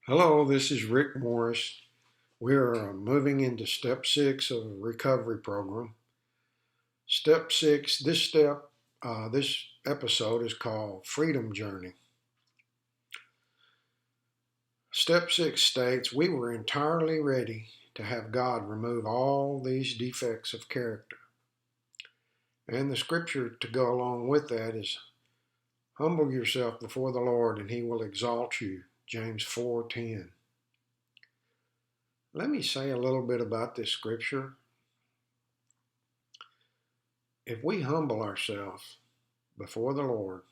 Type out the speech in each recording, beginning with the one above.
Hello, this is Rick Morris. We're moving into step 6 of a recovery program. Step 6, this episode is called Freedom Journey. Step 6 states we were entirely ready to have God remove all these defects of character. And the scripture to go along with that is humble yourself before the Lord and he will exalt you. James 4:10. Let me say a little bit about this scripture. If we humble ourselves before the Lord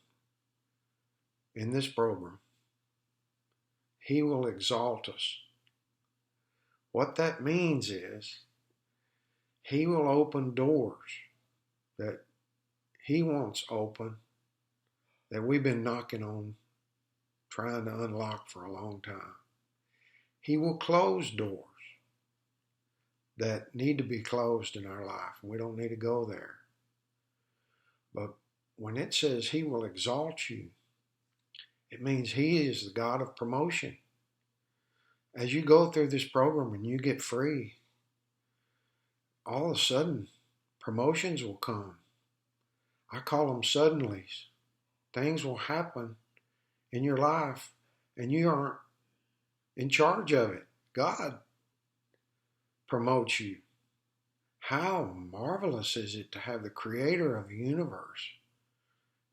in this program, he will exalt us. What that means is he will open doors that he wants open that we've been knocking on, trying to unlock for a long time. He will close doors that need to be closed in our life, and we don't need to go there. But when it says he will exalt you, it means he is the God of promotion. As you go through this program and you get free, all of a sudden, promotions will come. I call them suddenlies. Things will happen in your life and you aren't in charge of it. God promotes you. How marvelous is it to have the creator of the universe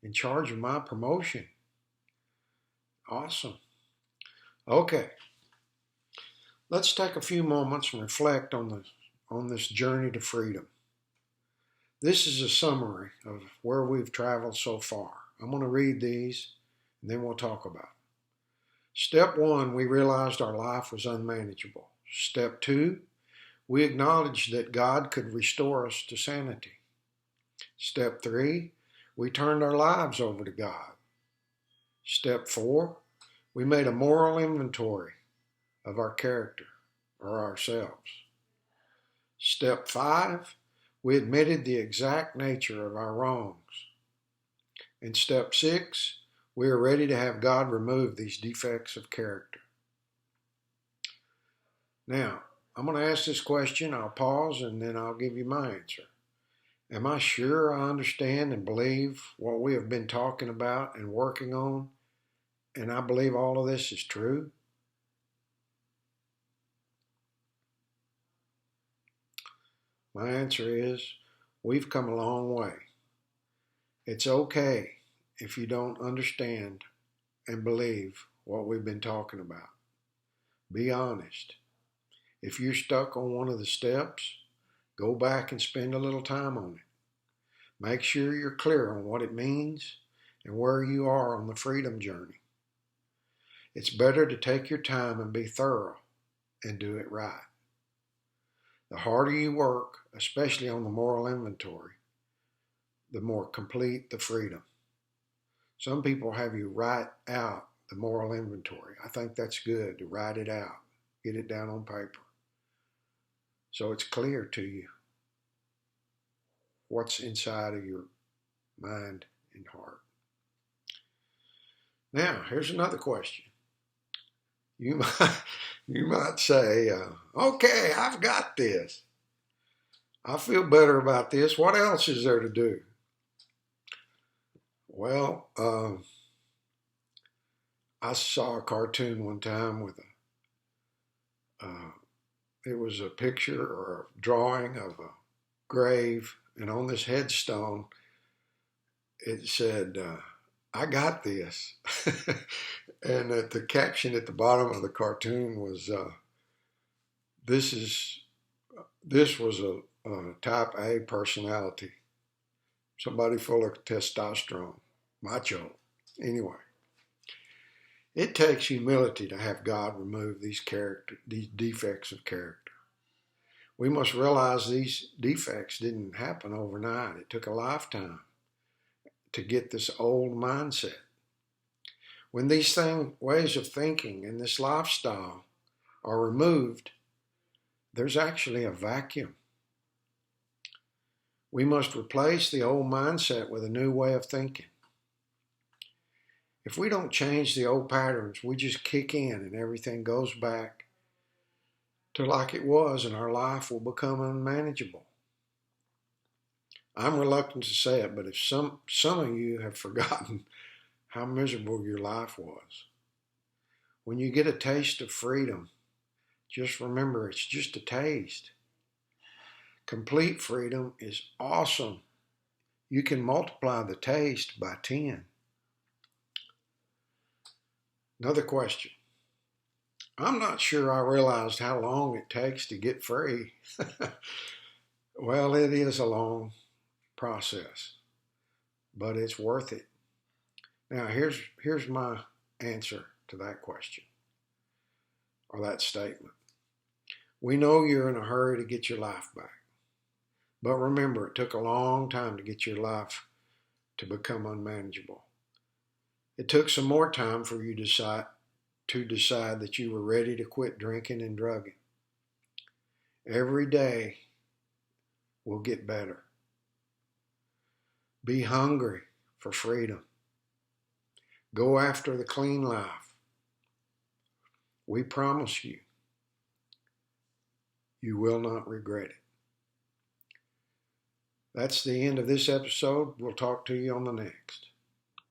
in charge of my promotion? Awesome. Okay. Let's take a few moments and reflect on this journey to freedom. This is a summary of where we've traveled so far. I'm going to read these and then we'll talk about it. Step 1, we realized our life was unmanageable. Step 2, we acknowledged that God could restore us to sanity. Step 3, we turned our lives over to God. Step 4, we made a moral inventory of our character or ourselves. Step 5, we admitted the exact nature of our wrongs. And step 6, we are ready to have God remove these defects of character. Now, I'm going to ask this question, I'll pause, and then I'll give you my answer. Am I sure I understand and believe what we have been talking about and working on, and I believe all of this is true? My answer is, we've come a long way. It's okay if you don't understand and believe what we've been talking about. Be honest. If you're stuck on one of the steps, go back and spend a little time on it. Make sure you're clear on what it means and where you are on the freedom journey. It's better to take your time and be thorough and do it right. The harder you work, especially on the moral inventory, the more complete the freedom. Some people have you write out the moral inventory. I think that's good to write it out, get it down on paper, so it's clear to you what's inside of your mind and heart. Now, here's another question. You might say, okay, I've got this. I feel better about this. What else is there to do? Well, I saw a cartoon one time with it was a picture or a drawing of a grave, and on this headstone, it said, I got this. And the caption at the bottom of the cartoon was, this was a type A personality, somebody full of testosterone, macho. Anyway, it takes humility to have God remove these defects of character. We must realize these defects didn't happen overnight. It took a lifetime to get this old mindset. When these ways of thinking and this lifestyle are removed, there's actually a vacuum. We must replace the old mindset with a new way of thinking. If we don't change the old patterns, we just kick in and everything goes back to like it was, and our life will become unmanageable. I'm reluctant to say it, but if some of you have forgotten how miserable your life was, when you get a taste of freedom, just remember it's just a taste. Complete freedom is awesome. You can multiply the taste by 10. Another question. I'm not sure I realized how long it takes to get free. Well, it is a long process, but it's worth it. Now, here's my answer to that question or that statement. We know you're in a hurry to get your life back. But remember, it took a long time to get your life to become unmanageable. It took some more time for you to decide that you were ready to quit drinking and drugging. Every day will get better. Be hungry for freedom. Go after the clean life. We promise you, you will not regret it. That's the end of this episode. We'll talk to you on the next.